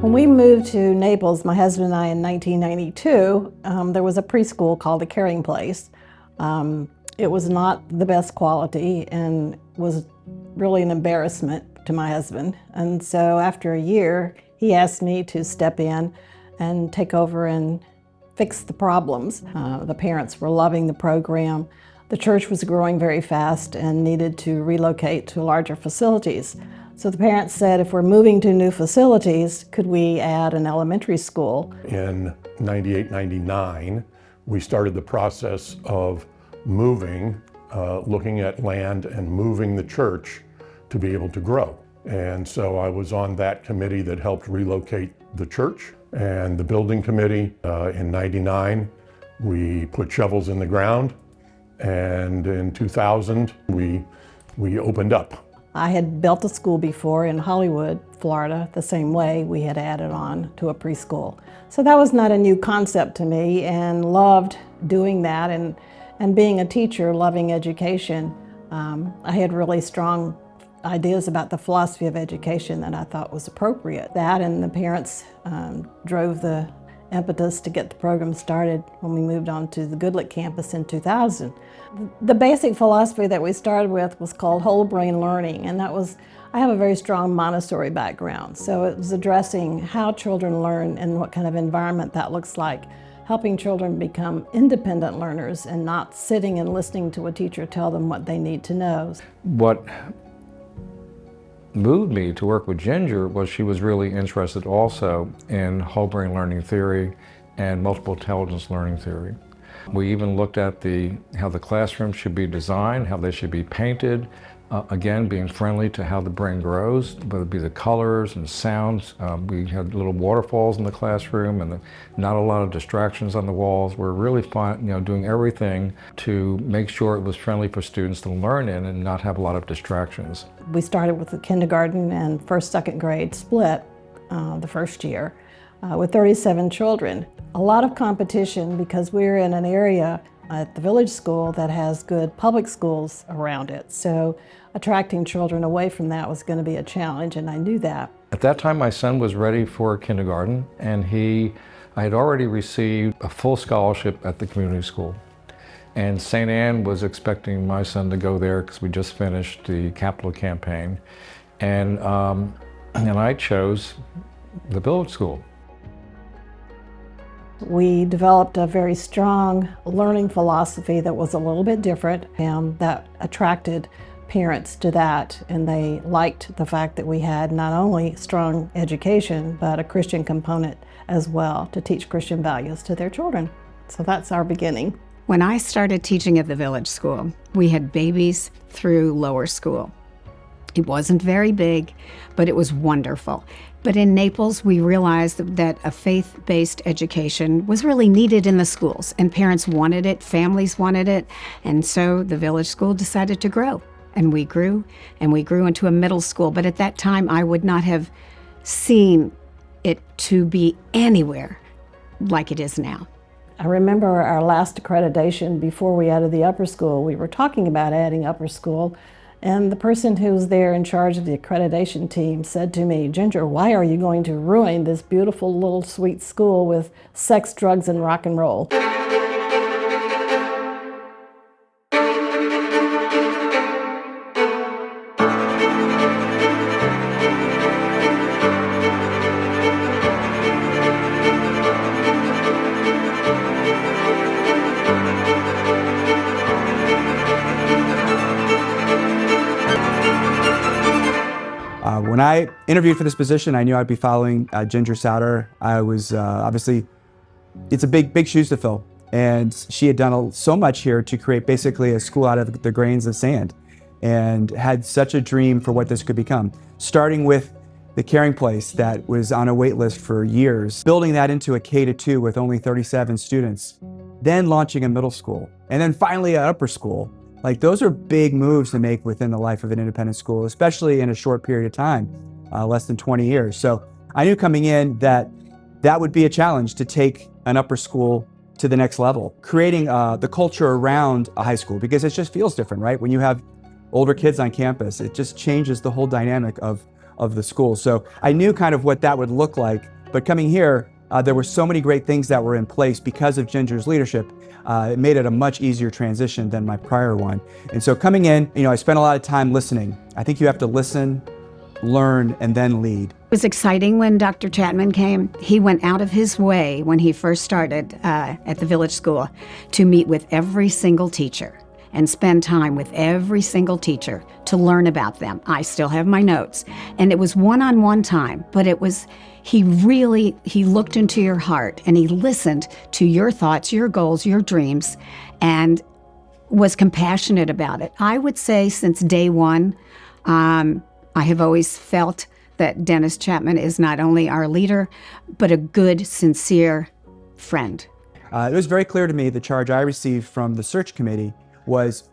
When we moved to Naples, my husband and I, in 1992, there was a preschool called the Caring Place. It was not the best quality and was really an embarrassment to my husband. And so after a year, he asked me to step in and take over and fix the problems. The parents were loving the program. The church was growing very fast and needed to relocate to larger facilities. So the parents said, if we're moving to new facilities, could we add an elementary school? In 98, 99, we started the process of moving, looking at land and moving the church to be able to grow. And so I was on that committee that helped relocate the church and the building committee. In 99, we put shovels in the ground, and in 2000, we opened up. I had built a school before in Hollywood, Florida, the same way. We had added on to a preschool. So that was not a new concept to me, and loved doing that, and being a teacher, loving education. I had really strong ideas about the philosophy of education that I thought was appropriate. That and the parents drove the impetus to get the program started when we moved on to the Goodlet campus in 2000. The basic philosophy that we started with was called whole brain learning, and that was, I have a very strong Montessori background, so it was addressing how children learn and what kind of environment that looks like, helping children become independent learners and not sitting and listening to a teacher tell them what they need to know. What moved me to work with Ginger was she was really interested also in whole brain learning theory and multiple intelligence learning theory. We even looked at how the classroom should be designed, how they should be painted, again being friendly to how the brain grows, whether it be the colors and sounds. We had little waterfalls in the classroom and not a lot of distractions on the walls. We're really doing everything to make sure it was friendly for students to learn in and not have a lot of distractions. We started with the kindergarten and first, second grade split the first year with 37 children. A lot of competition because we're in an area at the Village School that has good public schools around it. So attracting children away from that was going to be a challenge, and I knew that. At that time, my son was ready for kindergarten, and I had already received a full scholarship at the community school. And St. Anne was expecting my son to go there because we just finished the capital campaign. And I chose the Village School. We developed a very strong learning philosophy that was a little bit different, and that attracted parents to that, and they liked the fact that we had not only strong education, but a Christian component as well to teach Christian values to their children. So that's our beginning. When I started teaching at the Village School, we had babies through lower school. It wasn't very big, but it was wonderful. But in Naples, we realized that a faith-based education was really needed in the schools, and parents wanted it, families wanted it, and so the Village School decided to grow. And we grew into a middle school, but at that time I would not have seen it to be anywhere like it is now. I remember our last accreditation before we added the upper school. We were talking about adding upper school, and the person who was there in charge of the accreditation team said to me, "Ginger, why are you going to ruin this beautiful little sweet school with sex, drugs, and rock and roll?" When I interviewed for this position, I knew I'd be following Ginger Souter. I was obviously, it's a big shoes to fill. And she had done so much here to create basically a school out of the grains of sand, and had such a dream for what this could become. Starting with the Caring Place that was on a wait list for years, building that into a K-2 with only 37 students, then launching a middle school, and then finally an upper school. Like, those are big moves to make within the life of an independent school, especially in a short period of time, less than 20 years. So I knew coming in that would be a challenge to take an upper school to the next level, creating the culture around a high school, because it just feels different, right? When you have older kids on campus, it just changes the whole dynamic of of the school. So I knew kind of what that would look like, but coming here, there were so many great things that were in place because of Ginger's leadership. It made it a much easier transition than my prior one. And so coming in, I spent a lot of time listening. I think you have to listen, learn, and then lead. It was exciting when Dr. Chapman came. He went out of his way when he first started at the Village School to meet with every single teacher and spend time with every single teacher to learn about them. I still have my notes. And it was one-on-one time, but he looked into your heart and he listened to your thoughts, your goals, your dreams, and was compassionate about it. I would say since day one, I have always felt that Dennis Chapman is not only our leader, but a good, sincere friend. It was very clear to me the charge I received from the search committee was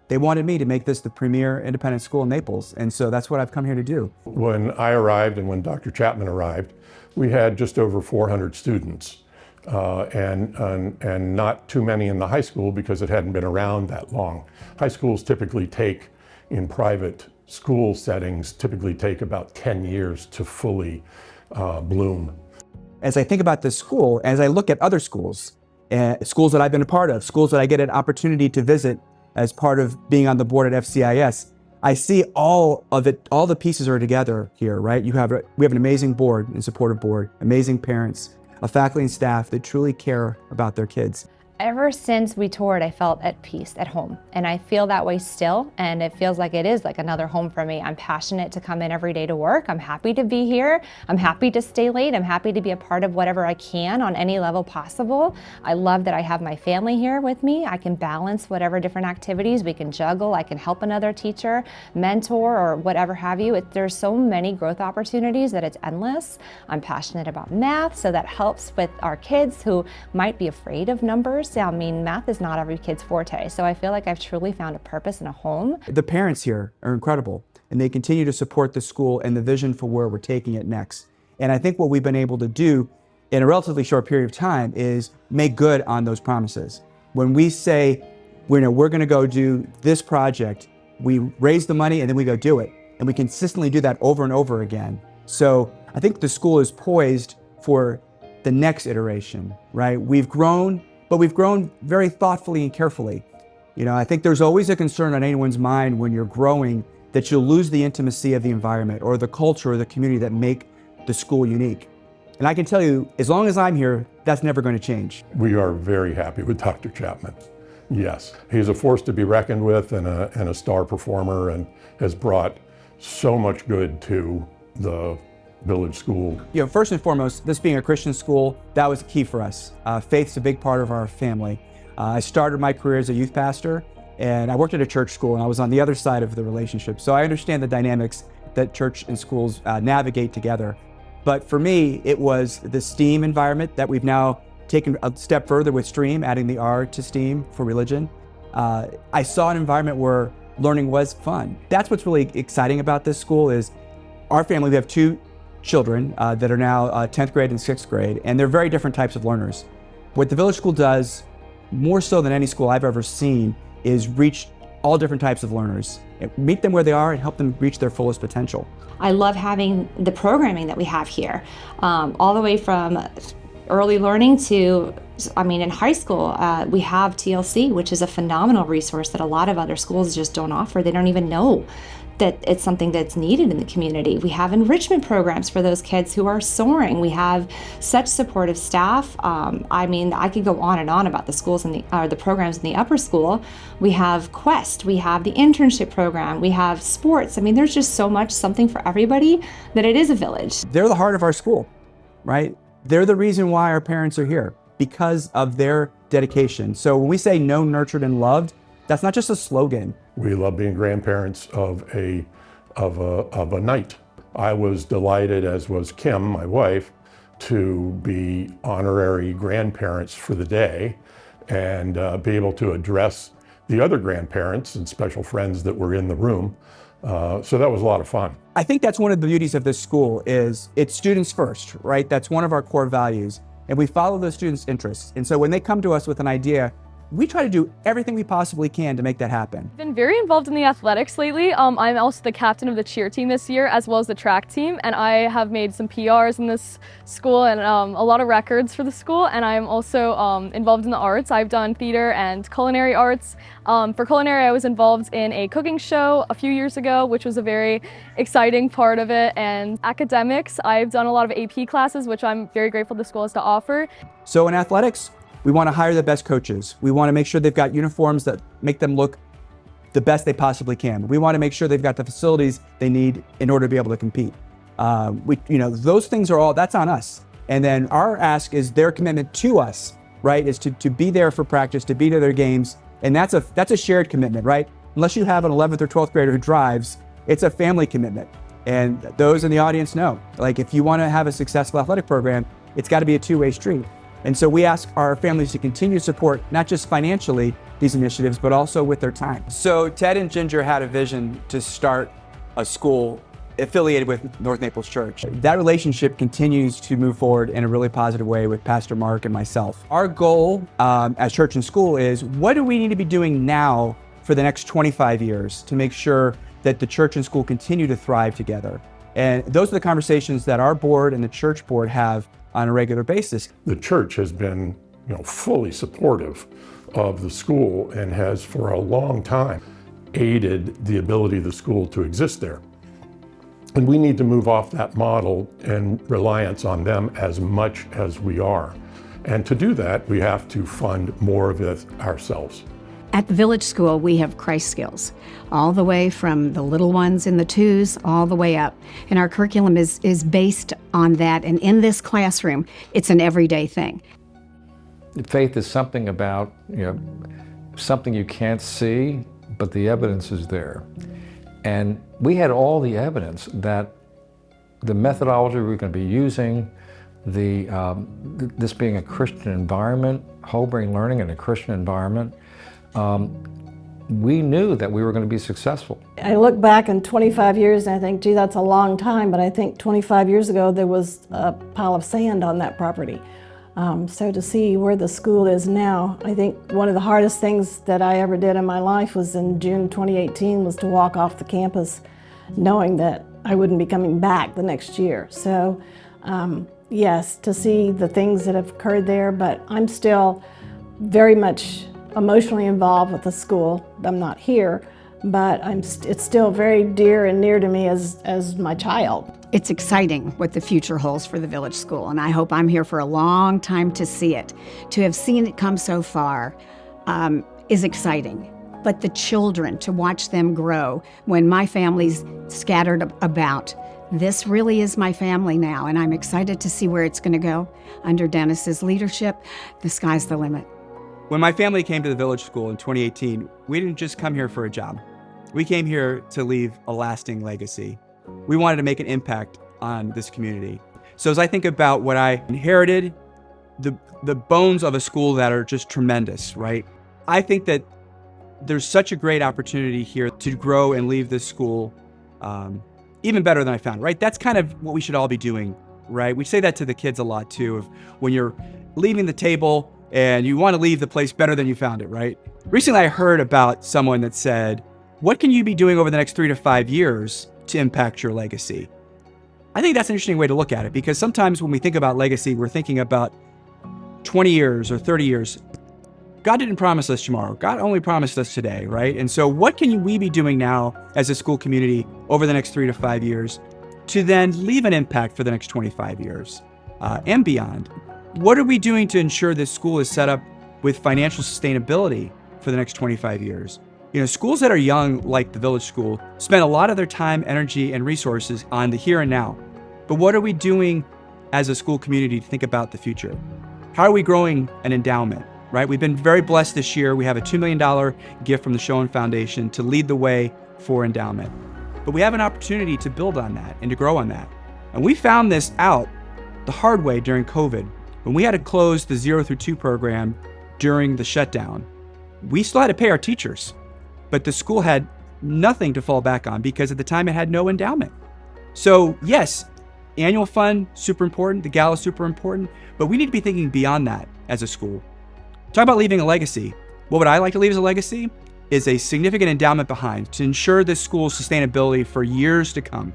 they wanted me to make this the premier independent school in Naples, and so that's what I've come here to do. When I arrived and when Dr. Chapman arrived, we had just over 400 students, and not too many in the high school because it hadn't been around that long. High schools typically take, in private school settings, typically take about 10 years to fully bloom. As I think about this school, as I look at other schools, schools that I've been a part of, schools that I get an opportunity to visit as part of being on the board at FCIS, I see all of it, all the pieces are together here, right? We have an amazing board and supportive board, amazing parents, a faculty and staff that truly care about their kids. Ever since we toured, I felt at peace at home, and I feel that way still, and it feels like it is like another home for me. I'm passionate to come in every day to work. I'm happy to be here. I'm happy to stay late. I'm happy to be a part of whatever I can on any level possible. I love that I have my family here with me. I can balance whatever different activities we can juggle. I can help another teacher, mentor, or whatever have you. There's so many growth opportunities that it's endless. I'm passionate about math, so that helps with our kids who might be afraid of numbers. I mean, math is not every kid's forte, so I feel like I've truly found a purpose and a home. The parents here are incredible, and they continue to support the school and the vision for where we're taking it next. And I think what we've been able to do in a relatively short period of time is make good on those promises. When we say, we're going to go do this project, we raise the money and then we go do it. And we consistently do that over and over again. So I think the school is poised for the next iteration, right? We've grown, but we've grown very thoughtfully and carefully. I think there's always a concern on anyone's mind when you're growing that you'll lose the intimacy of the environment or the culture or the community that make the school unique. And I can tell you, as long as I'm here, that's never going to change. We are very happy with Dr. Chapman. Yes, he's a force to be reckoned with and a star performer, and has brought so much good to the Village School. First and foremost, this being a Christian school, that was key for us. Faith's a big part of our family. I started my career as a youth pastor, and I worked at a church school, and I was on the other side of the relationship. So I understand the dynamics that church and schools navigate together. But for me, it was the STEAM environment that we've now taken a step further with STREAM, adding the R to STEAM for religion. I saw an environment where learning was fun. That's what's really exciting about this school is our family, we have two children that are now 10th grade and 6th grade, and they're very different types of learners. What the Village School does, more so than any school I've ever seen, is reach all different types of learners, meet them where they are and help them reach their fullest potential. I love having the programming that we have here, all the way from early learning to, in high school, we have TLC, which is a phenomenal resource that a lot of other schools just don't offer. They don't even know that it's something that's needed in the community. We have enrichment programs for those kids who are soaring. We have such supportive staff. I could go on and on about the schools and the programs in the upper school. We have Quest, we have the internship program, we have sports. There's just so much, something for everybody, that it is a village. They're the heart of our school, right? They're the reason why our parents are here, because of their dedication. So when we say known, nurtured, and loved, that's not just a slogan. We love being grandparents of a Knight. I was delighted, as was Kim, my wife, to be honorary grandparents for the day and be able to address the other grandparents and special friends that were in the room. So that was a lot of fun. I think that's one of the beauties of this school is it's students first, right? That's one of our core values. And we follow those students' interests. And so when they come to us with an idea, we try to do everything we possibly can to make that happen. I've been very involved in the athletics lately. I'm also the captain of the cheer team this year, as well as the track team, and I have made some PRs in this school and a lot of records for the school, and I'm also involved in the arts. I've done theater and culinary arts. For culinary, I was involved in a cooking show a few years ago, which was a very exciting part of it, and academics, I've done a lot of AP classes, which I'm very grateful the school has to offer. So in athletics, we want to hire the best coaches. We want to make sure they've got uniforms that make them look the best they possibly can. We want to make sure they've got the facilities they need in order to be able to compete. Those things are all, that's on us. And then our ask is their commitment to us, right? Is to be there for practice, to be to their games. And that's a shared commitment, right? Unless you have an 11th or 12th grader who drives, it's a family commitment. And those in the audience know, like if you want to have a successful athletic program, it's got to be a two-way street. And so we ask our families to continue to support, not just financially, these initiatives, but also with their time. So Ted and Ginger had a vision to start a school affiliated with North Naples Church. That relationship continues to move forward in a really positive way with Pastor Mark and myself. Our goal as church and school is, what do we need to be doing now for the next 25 years to make sure that the church and school continue to thrive together? And those are the conversations that our board and the church board have on a regular basis. The church has been, fully supportive of the school and has for a long time aided the ability of the school to exist there. And we need to move off that model and reliance on them as much as we are. And to do that, we have to fund more of it ourselves. At the Village School, we have Christ skills, all the way from the little ones in the twos, all the way up. And our curriculum is based on that. And in this classroom, it's an everyday thing. Faith is something about, something you can't see, but the evidence is there. And we had all the evidence that the methodology we're going to be using, this being a Christian environment, whole brain learning in a Christian environment, we knew that we were going to be successful. I look back in 25 years and I think, gee, that's a long time, but I think 25 years ago there was a pile of sand on that property. So to see where the school is now, I think one of the hardest things that I ever did in my life was in June 2018 was to walk off the campus knowing that I wouldn't be coming back the next year. So yes, to see the things that have occurred there, but I'm still very much emotionally involved with the school. I'm not here, but it's still very dear and near to me as my child. It's exciting what the future holds for the Village School, and I hope I'm here for a long time to see it. To have seen it come so far is exciting. But the children, to watch them grow, when my family's scattered about, this really is my family now, and I'm excited to see where it's going to go. Under Dennis's leadership, the sky's the limit. When my family came to the Village School in 2018, we didn't just come here for a job. We came here to leave a lasting legacy. We wanted to make an impact on this community. So as I think about what I inherited, the bones of a school that are just tremendous, right? I think that there's such a great opportunity here to grow and leave this school even better than I found, right? That's kind of what we should all be doing, right? We say that to the kids a lot too, of when you're leaving the table and you want to leave the place better than you found it, right? Recently, I heard about someone that said, what can you be doing over the next 3 to 5 years to impact your legacy? I think that's an interesting way to look at it, because sometimes when we think about legacy, we're thinking about 20 years or 30 years. God didn't promise us tomorrow. God only promised us today, right? And so what can we be doing now as a school community over the next 3 to 5 years to then leave an impact for the next 25 years and beyond? What are we doing to ensure this school is set up with financial sustainability for the next 25 years? Schools that are young, like the Village School, spend a lot of their time, energy, and resources on the here and now. But what are we doing as a school community to think about the future? How are we growing an endowment, right? We've been very blessed this year. We have a $2 million gift from the Schoen Foundation to lead the way for endowment. But we have an opportunity to build on that and to grow on that. And we found this out the hard way during COVID. When we had to close the 0 through 2 program during the shutdown, we still had to pay our teachers, but the school had nothing to fall back on because at the time it had no endowment. So yes, annual fund, super important, the gala, super important, but we need to be thinking beyond that as a school. Talk about leaving a legacy. What would I like to leave as a legacy? Is a significant endowment behind to ensure this school's sustainability for years to come.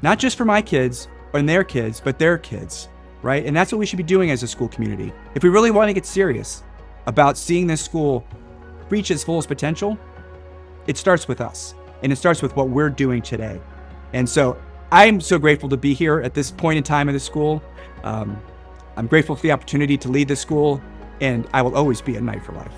Not just for my kids and their kids, but their kids, right? And that's what we should be doing as a school community. If we really want to get serious about seeing this school reach its fullest potential, it starts with us, and it starts with what we're doing today. And so I'm so grateful to be here at this point in time in the school. I'm grateful for the opportunity to lead the school, and I will always be a Knight for life.